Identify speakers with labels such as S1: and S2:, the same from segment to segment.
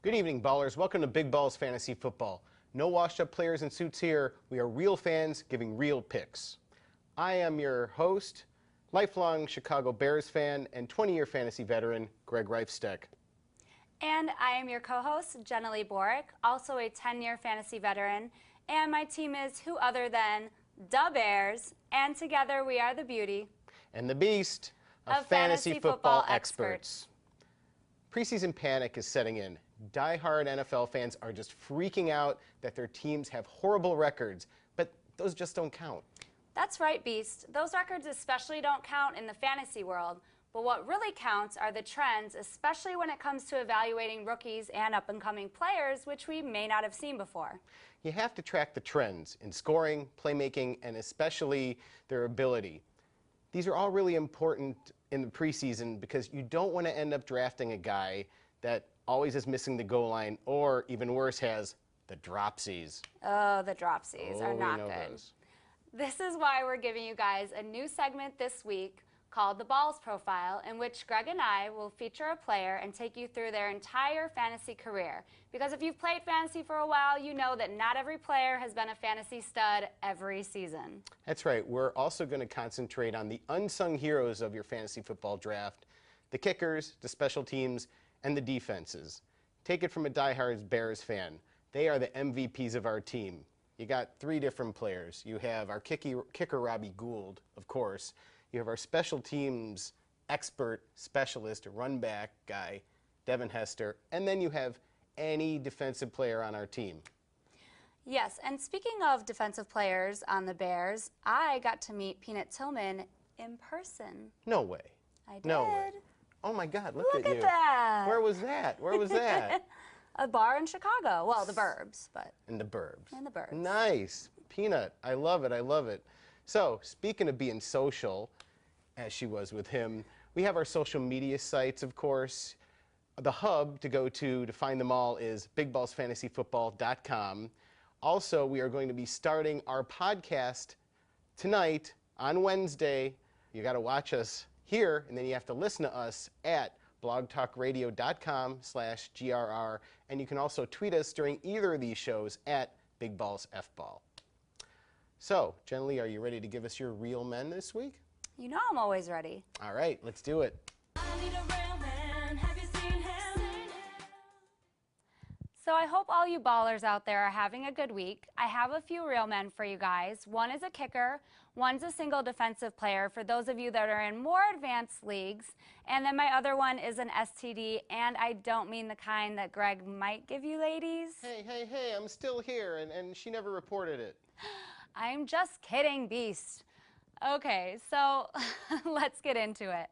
S1: Good evening, ballers. Welcome to Big Balls Fantasy Football. No washed-up players in suits here. We are real fans giving real picks. I am your host, lifelong Chicago Bears fan, and 20-year fantasy veteran, Greg Reifsteck.
S2: And I am your co-host, Jenilee Borek, also a 10-year fantasy veteran, and my team is who other than the Bears, and together we are the beauty
S1: and the beast of fantasy football experts. Preseason panic is setting in. Die-hard NFL fans are just freaking out that their teams have horrible records, but those just don't count.
S2: That's right, Beast. Those records especially don't count in the fantasy world, but what really counts are the trends, especially when it comes to evaluating rookies and up-and-coming players, which we may not have seen before.
S1: You have to track the trends in scoring, playmaking, and especially their ability. These are all really important in the preseason because you don't want to end up drafting a guy that always is missing the goal line, or even worse, has the dropsies.
S2: Oh, the dropsies are not
S1: we know
S2: good.
S1: those.
S2: This is why we're giving you guys a new segment this week called The Balls Profile, in which Greg and I will feature a player and take you through their entire fantasy career. Because if you've played fantasy for a while, you know that not every player has been a fantasy stud every season.
S1: That's right. We're also going to concentrate on the unsung heroes of your fantasy football draft, the kickers, the special teams, and the defenses. Take it from a diehard Bears fan. They are the MVPs of our team. You got three different players. You have our kicker Robbie Gould, of course. You have our special teams expert specialist, run back guy, Devin Hester. And then you have any defensive player on our team.
S2: Yes, and speaking of defensive players on the Bears, I got to meet Peanut Tillman in person.
S1: No way.
S2: I did.
S1: No way. Oh my God, look at you.
S2: Look at that.
S1: Where was that? Where was that?
S2: A bar in Chicago. Well, the burbs, but.
S1: In the burbs.
S2: In the burbs.
S1: Nice. Peanut. I love it. I love it. So, speaking of being social, as she was with him, we have our social media sites, of course. The hub to go to find them all is bigballsfantasyfootball.com. Also, we are going to be starting our podcast tonight on Wednesday. You got to watch us here, and then you have to listen to us at blogtalkradio.com/GRR, and you can also tweet us during either of these shows at BigBallsFBall. So, Jenilee, are you ready to give us your real men this week?
S2: You know I'm always ready.
S1: All right, let's do it.
S2: So I hope all you ballers out there are having a good week. I have a few real men for you guys. One is a kicker, one's a single defensive player for those of you that are in more advanced leagues, and then my other one is an STD, and I don't mean the kind that Greg might give you ladies.
S1: Hey, I'm still here, and she never reported it.
S2: I'm just kidding, Beast. Okay, so let's get into it.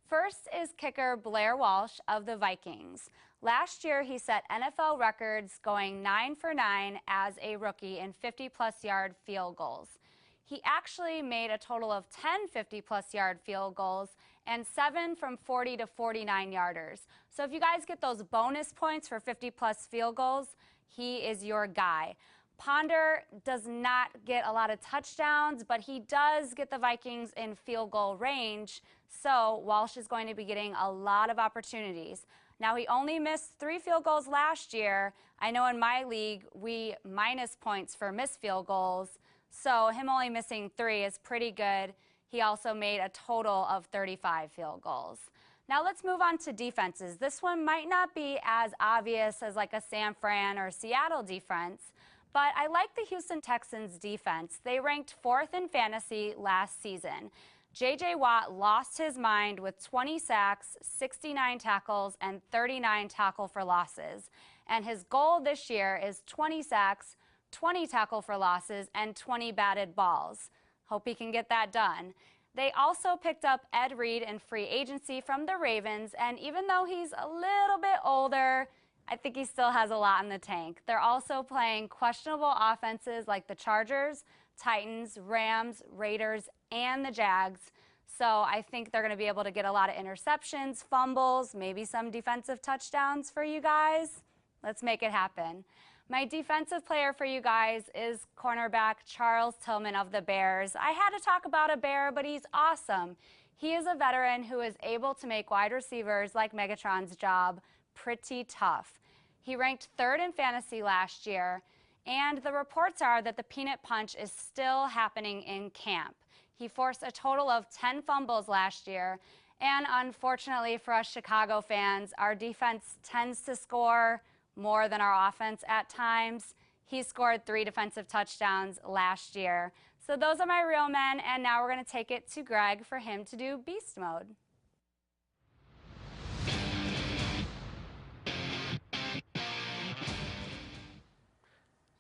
S2: First is kicker Blair Walsh of the Vikings. Last year, he set NFL records going 9 for 9 as a rookie in 50-plus yard field goals. He actually made a total of 10 50-plus yard field goals and 7 from 40 to 49 yarders. So if you guys get those bonus points for 50-plus field goals, he is your guy. Ponder does not get a lot of touchdowns, but he does get the Vikings in field goal range, so Walsh is going to be getting a lot of opportunities. Now, he only missed 3 field goals last year. I know in my league, we minus points for missed field goals, so him only missing 3 is pretty good. He also made a total of 35 field goals. Now let's move on to defenses. This one might not be as obvious as like a San Fran or Seattle defense, but I like the Houston Texans defense. They ranked 4th in fantasy last season. J.J. Watt lost his mind with 20 sacks, 69 tackles, and 39 tackle for losses. And his goal this year is 20 sacks, 20 tackle for losses, and 20 batted balls. Hope he can get that done. They also picked up Ed Reed in free agency from the Ravens, and even though he's a little bit older, I think he still has a lot in the tank. They're also playing questionable offenses like the Chargers, Titans, Rams, Raiders, and the Jags. So I think they're going to be able to get a lot of interceptions, fumbles, maybe some defensive touchdowns for you guys. Let's make it happen. My defensive player for you guys is cornerback Charles Tillman of the Bears. I had to talk about a Bear, but he's awesome. He is a veteran who is able to make wide receivers like Megatron's job pretty tough. He ranked 3rd in fantasy last year, and the reports are that the peanut punch is still happening in camp. He forced a total of 10 fumbles last year, and unfortunately for us Chicago fans, our defense tends to score more than our offense at times. He scored 3 defensive touchdowns last year. So those are my real men, and now we're going to take it to Greg for him to do beast mode.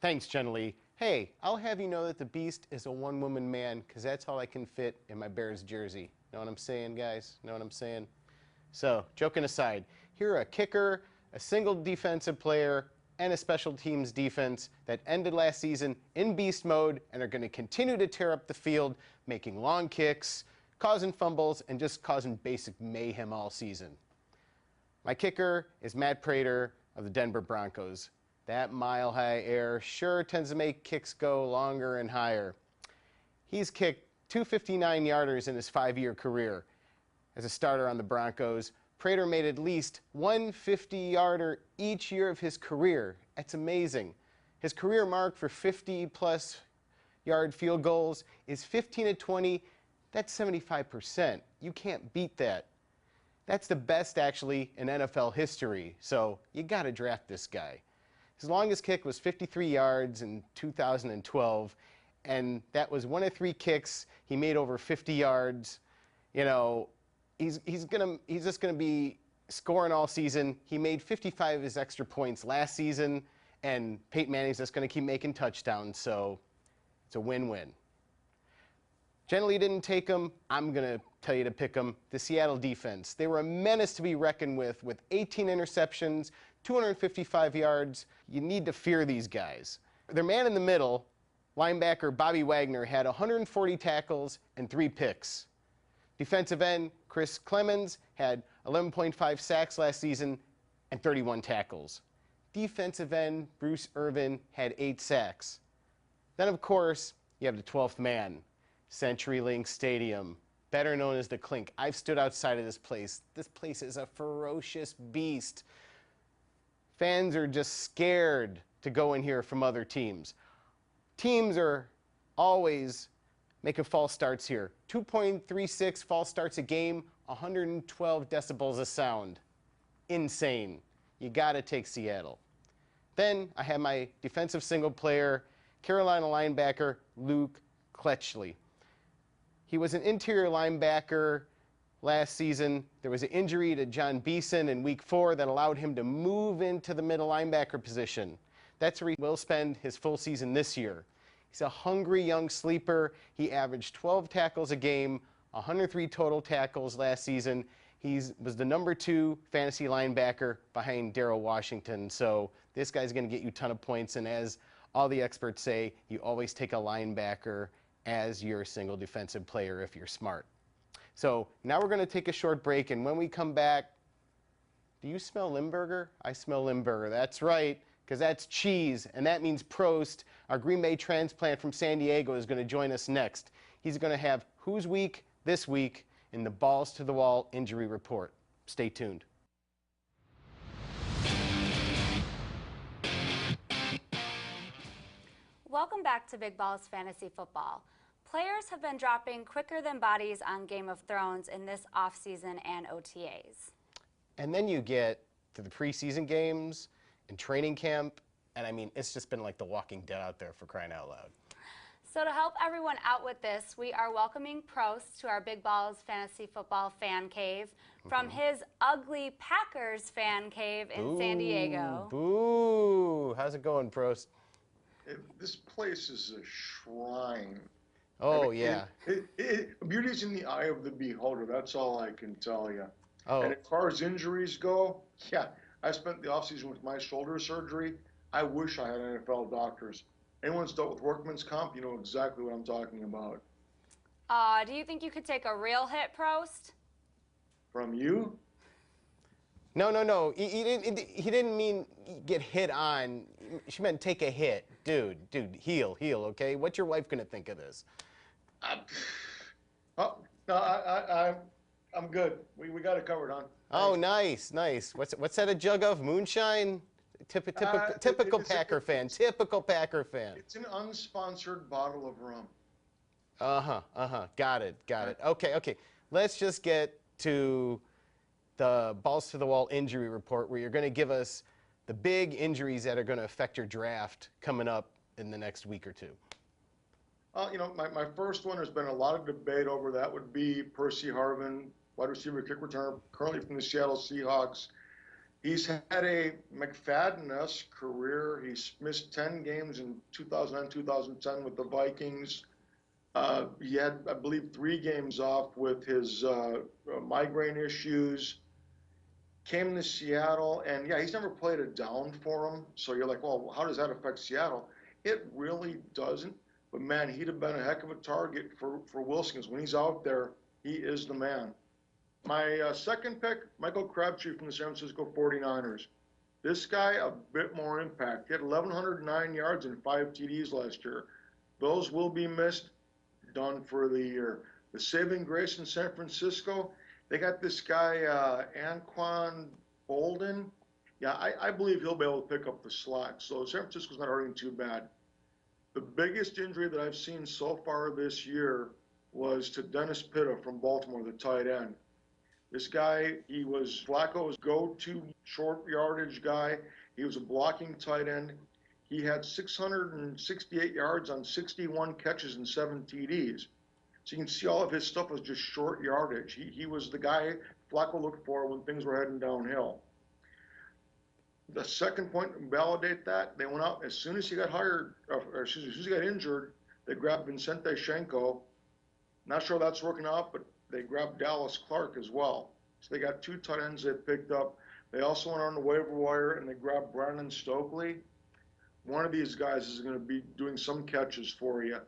S1: Thanks, Jenilee. Hey, I'll have you know that the Beast is a one-woman man because that's all I can fit in my Bears jersey. Know what I'm saying, guys? Know what I'm saying? So, joking aside, here are a kicker, a single defensive player, and a special teams defense that ended last season in beast mode and are going to continue to tear up the field, making long kicks, causing fumbles, and just causing basic mayhem all season. My kicker is Matt Prater of the Denver Broncos. That mile-high air sure tends to make kicks go longer and higher. He's kicked 259-yarders in his 5-year career. As a starter on the Broncos, Prater made at least one 50-yarder each year of his career. That's amazing. His career mark for 50-plus yard field goals is 15 of 20. That's 75%. You can't beat that. That's the best, actually, in NFL history. So you got to draft this guy. His longest kick was 53 yards in 2012, and that was 1 of 3 kicks. He made over 50 yards. You know, he's just gonna be scoring all season. He made 55 of his extra points last season, and Peyton Manning's just gonna keep making touchdowns. So it's a win-win. Jenilee didn't take him. I'm gonna tell you to pick him. The Seattle defense. They were a menace to be reckoned with 18 interceptions, 255 yards. You need to fear these guys. Their man in the middle, linebacker Bobby Wagner, had 140 tackles and 3 picks. Defensive end Chris Clemens had 11.5 sacks last season and 31 tackles. Defensive end Bruce Irvin had 8 sacks. Then, of course, you have the 12th man, CenturyLink Stadium, better known as the Clink. I've stood outside of this place. This place is a ferocious beast. Fans are just scared to go in here from other teams. Teams are always making false starts here. 2.36 false starts a game, 112 decibels of sound. Insane. You got to take Seattle. Then I have my defensive single player, Carolina linebacker Luke Kuechly. He was an interior linebacker last season. There was an injury to John Beeson in week 4 that allowed him to move into the middle linebacker position. That's where he will spend his full season this year. He's a hungry young sleeper. He averaged 12 tackles a game, 103 total tackles last season. He was the number 2 fantasy linebacker behind Darrell Washington. So this guy's going to get you a ton of points. And as all the experts say, you always take a linebacker as your single defensive player if you're smart. So now we're going to take a short break, and when we come back, do you smell Limburger? I smell Limburger. That's right, because that's cheese, and that means Prost. Our Green Bay transplant from San Diego is going to join us next. He's going to have Who's Week this week in the Balls to the Wall Injury Report. Stay tuned.
S2: Welcome back to Big Balls Fantasy Football. Players have been dropping quicker than bodies on Game of Thrones in this offseason and OTAs.
S1: And then you get to the preseason games and training camp, and I mean, it's just been like The Walking Dead out there, for crying out loud.
S2: So to help everyone out with this, we are welcoming Prost to our Big Balls Fantasy Football fan cave from his ugly Packers fan cave in San Diego.
S1: Boo! How's it going, Prost?
S3: This place is a shrine.
S1: Oh, yeah.
S3: Beauty's in the eye of the beholder. That's all I can tell you.
S1: Oh.
S3: And as far as injuries go, yeah, I spent the offseason with my shoulder surgery. I wish I had NFL doctors. Anyone's dealt with workman's comp, you know exactly what I'm talking about.
S2: Do you think you could take a real hit, Prost?
S3: From you?
S1: No. He didn't mean get hit on. She meant take a hit. Dude, heal, okay? What's your wife going to think of this?
S3: I'm good. We got it covered, hon.
S1: Oh, nice. What's that a jug of? Moonshine? Typical Packer fan. Typical Packer fan.
S3: It's an unsponsored bottle of rum.
S1: Got it. Okay. Let's just get to the balls to the wall injury report, where you're going to give us the big injuries that are going to affect your draft coming up in the next week or two.
S3: My first one, there's been a lot of debate over that, would be Percy Harvin, wide receiver, kick returner, currently from the Seattle Seahawks. He's had a McFadden-esque career. He's missed 10 games in 2009, 2010 with the Vikings. He had, I believe, 3 games off with his migraine issues. Came to Seattle, and yeah, he's never played a down for him. So you're like, well, how does that affect Seattle? It really doesn't. But man, he'd have been a heck of a target for Wilson, because when he's out there, he is the man. My second pick, Michael Crabtree from the San Francisco 49ers. This guy, a bit more impact. He had 1,109 yards and 5 TDs last year. Those will be missed, done for the year. The saving grace in San Francisco, they got this guy, Anquan Bolden. Yeah, I believe he'll be able to pick up the slack. So San Francisco's not hurting too bad. The biggest injury that I've seen so far this year was to Dennis Pitta from Baltimore, the tight end. This guy, he was Flacco's go-to short yardage guy. He was a blocking tight end. He had 668 yards on 61 catches and 7 TDs. So you can see all of his stuff was just short yardage. He was the guy Flacco looked for when things were heading downhill. The second point to validate that, they went out as soon as he got as soon as he got injured, they grabbed Vincente Shenko. Not sure that's working out, but they grabbed Dallas Clark as well. So they got 2 tight ends they picked up. They also went on the waiver wire and they grabbed Brandon Stokely. One of these guys is going to be doing some catches for you.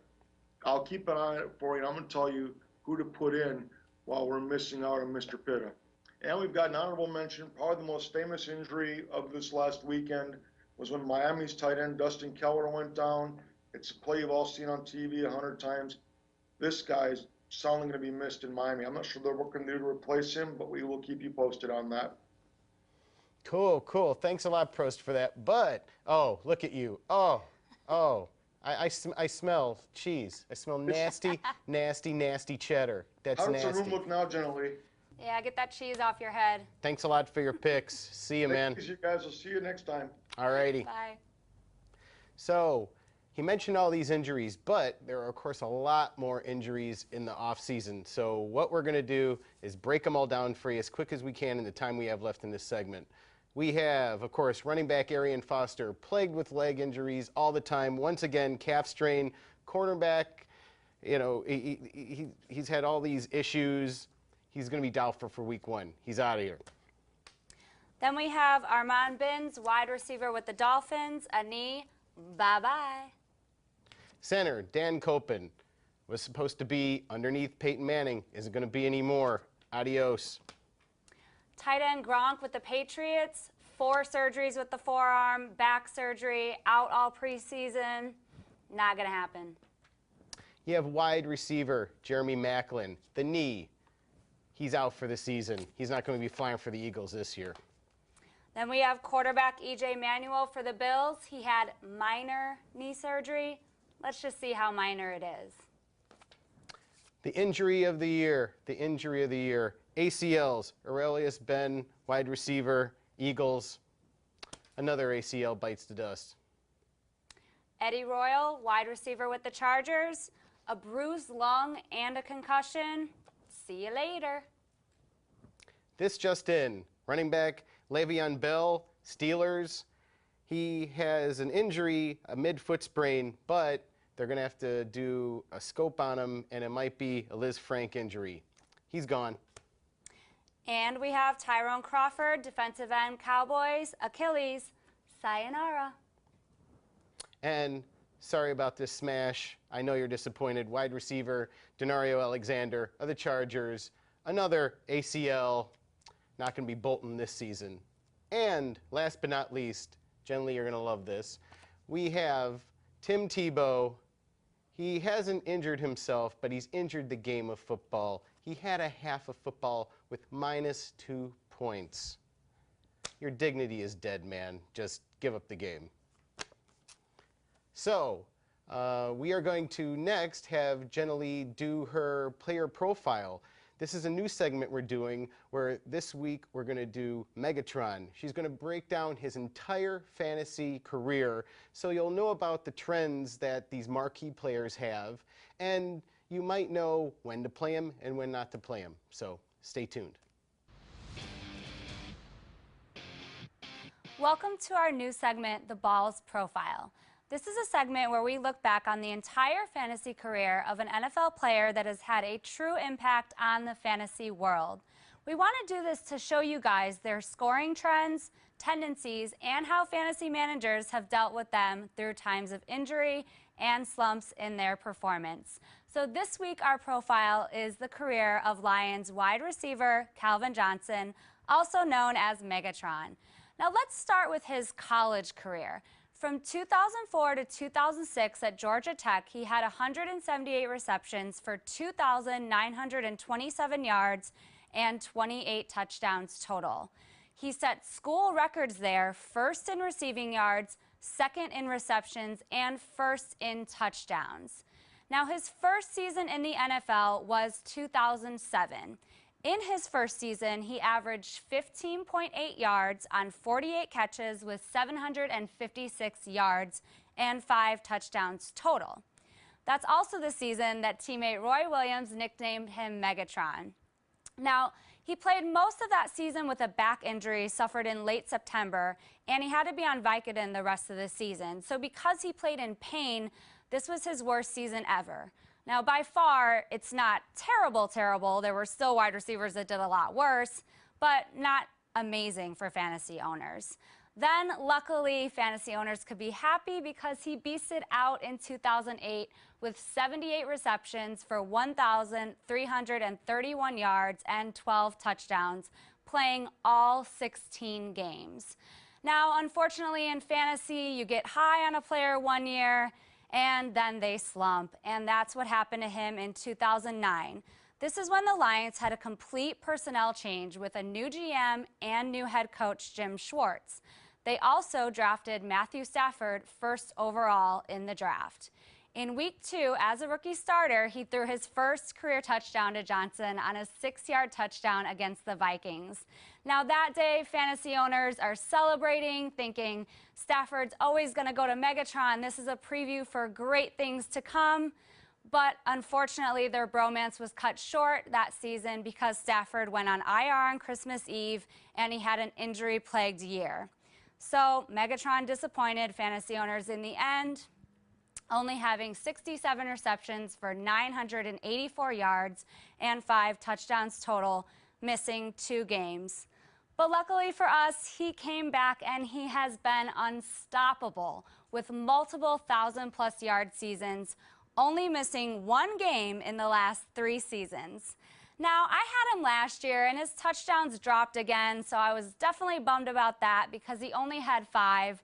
S3: I'll keep an eye on it for you. I'm going to tell you who to put in while we're missing out on Mr. Pitta. And we've got an honorable mention. Probably the most famous injury of this last weekend was when Miami's tight end Dustin Keller went down. It's a play you've all seen on TV 100 times. This guy's soundly going to be missed in Miami. I'm not sure they're what can do to replace him, but we will keep you posted on that.
S1: Cool. Thanks a lot, Prost, for that. But, oh, look at you. I smell cheese. I smell nasty, nasty cheddar. That's nasty.
S3: How does the room look now, Jenilee?
S2: Yeah, get that cheese off your head.
S1: Thanks a lot for your picks. See you, man.
S3: Thanks, you guys. I'll see you next time.
S1: All righty.
S2: Bye.
S1: So, he mentioned all these injuries, but there are, of course, a lot more injuries in the offseason. So what we're going to do is break them all down for you as quick as we can in the time we have left in this segment. We have, of course, running back Arian Foster, plagued with leg injuries all the time. Once again, calf strain. Cornerback, he's had all these issues. He's going to be doubtful for week 1. He's out of here.
S2: Then we have Armand Binns, wide receiver with the Dolphins, a knee. Bye-bye.
S1: Center, Dan Copen, was supposed to be underneath Peyton Manning. Isn't going to be anymore. Adios.
S2: Tight end Gronk with the Patriots, 4 surgeries with the forearm, back surgery, out all preseason. Not going to happen.
S1: You have wide receiver Jeremy Maclin, the knee. He's out for the season. He's not going to be flying for the Eagles this year.
S2: Then we have quarterback E.J. Manuel for the Bills. He had minor knee surgery. Let's just see how minor it is.
S1: The injury of the year. ACLs. Aurelius Ben, wide receiver, Eagles. Another ACL bites the dust.
S2: Eddie Royal, wide receiver with the Chargers. A bruised lung and a concussion. See you later.
S1: This just in. Running back Le'Veon Bell, Steelers. He has an injury, a mid-foot sprain, but they're going to have to do a scope on him, and it might be a Liz Frank injury. He's gone.
S2: And we have Tyrone Crawford, defensive end, Cowboys, Achilles, sayonara.
S1: And sorry about this smash. I know you're disappointed. Wide receiver Denario Alexander of the Chargers. Another ACL. Not going to be Bolton this season. And last but not least, Jenilee, you're going to love this. We have Tim Tebow. He hasn't injured himself, but he's injured the game of football. He had a half of football with -2 points. Your dignity is dead, man. Just give up the game. So, we are going to next have Jenilee do her player profile. This is a new segment we're doing where this week we're going to do Megatron. She's going to break down his entire fantasy career so you'll know about the trends that these marquee players have, and you might know when to play him and when not to play him. So stay tuned.
S2: Welcome to our new segment, The Balls Profile. This is a segment where we look back on the entire fantasy career of an NFL player that has had a true impact on the fantasy world. We want to do this to show you guys their scoring trends, tendencies, and how fantasy managers have dealt with them through times of injury and slumps in their performance. So this week our profile is the career of Lions wide receiver Calvin Johnson, also known as Megatron. Now let's start with his college career. From 2004 to 2006 at Georgia Tech, he had 178 receptions for 2,927 yards and 28 touchdowns total. He set school records there, first in receiving yards, second in receptions, and first in touchdowns. Now, his first season in the NFL was 2007. In his first season, he averaged 15.8 yards on 48 catches with 756 yards and 5 touchdowns total. That's also the season that teammate Roy Williams nicknamed him Megatron. Now, he played most of that season with a back injury suffered in late September, and he had to be on Vicodin the rest of the season. So because he played in pain, this was his worst season ever. Now, by far, it's not terrible. There were still wide receivers that did a lot worse, but not amazing for fantasy owners. Then, luckily, fantasy owners could be happy because he beasted out in 2008 with 78 receptions for 1,331 yards and 12 touchdowns, playing all 16 games. Now, unfortunately, in fantasy, you get high on a player one year, and then they slump, and that's what happened to him in 2009. This is when the Lions had a complete personnel change with a new GM and new head coach, Jim Schwartz. They also drafted Matthew Stafford first overall in the draft. In week 2, as a rookie starter, he threw his first career touchdown to Johnson on a 6-yard touchdown against the Vikings. Now that day, fantasy owners are celebrating, thinking Stafford's always going to go to Megatron. This is a preview for great things to come. But unfortunately, their bromance was cut short that season because Stafford went on IR on Christmas Eve and he had an injury-plagued year. So Megatron disappointed fantasy owners in the end, only having 67 receptions for 984 yards and 5 touchdowns total, missing 2 games. But luckily for us, he came back and he has been unstoppable with multiple 1,000+ yard seasons, only missing 1 game in the last 3 seasons. Now, I had him last year and his touchdowns dropped again, so I was definitely bummed about that because he only had 5.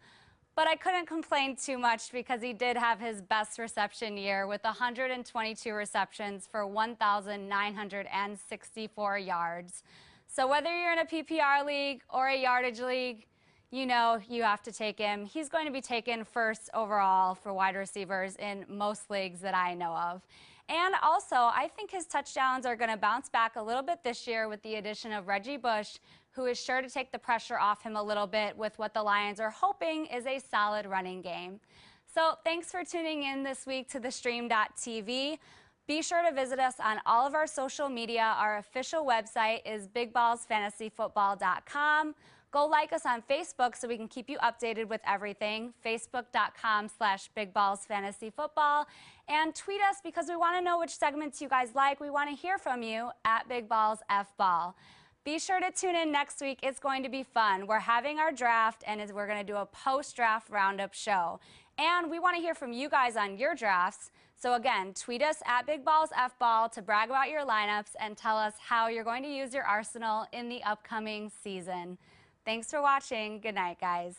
S2: But I couldn't complain too much because he did have his best reception year with 122 receptions for 1,964 yards. So whether you're in a PPR league or a yardage league, you know you have to take him. He's going to be taken first overall for wide receivers in most leagues that I know of. And also, I think his touchdowns are going to bounce back a little bit this year with the addition of Reggie Bush, who is sure to take the pressure off him a little bit with what the Lions are hoping is a solid running game. So thanks for tuning in this week to thestream.tv. Be sure to visit us on all of our social media. Our official website is bigballsfantasyfootball.com. Go like us on Facebook so we can keep you updated with everything, facebook.com/bigballsfantasyfootball. And tweet us because we want to know which segments you guys like. We want to hear from you at bigballsfball. Be sure to tune in next week. It's going to be fun. We're having our draft, and we're going to do a post-draft roundup show. And we want to hear from you guys on your drafts. So again, tweet us at bigballsfball to brag about your lineups and tell us how you're going to use your arsenal in the upcoming season. Thanks for watching. Good night, guys.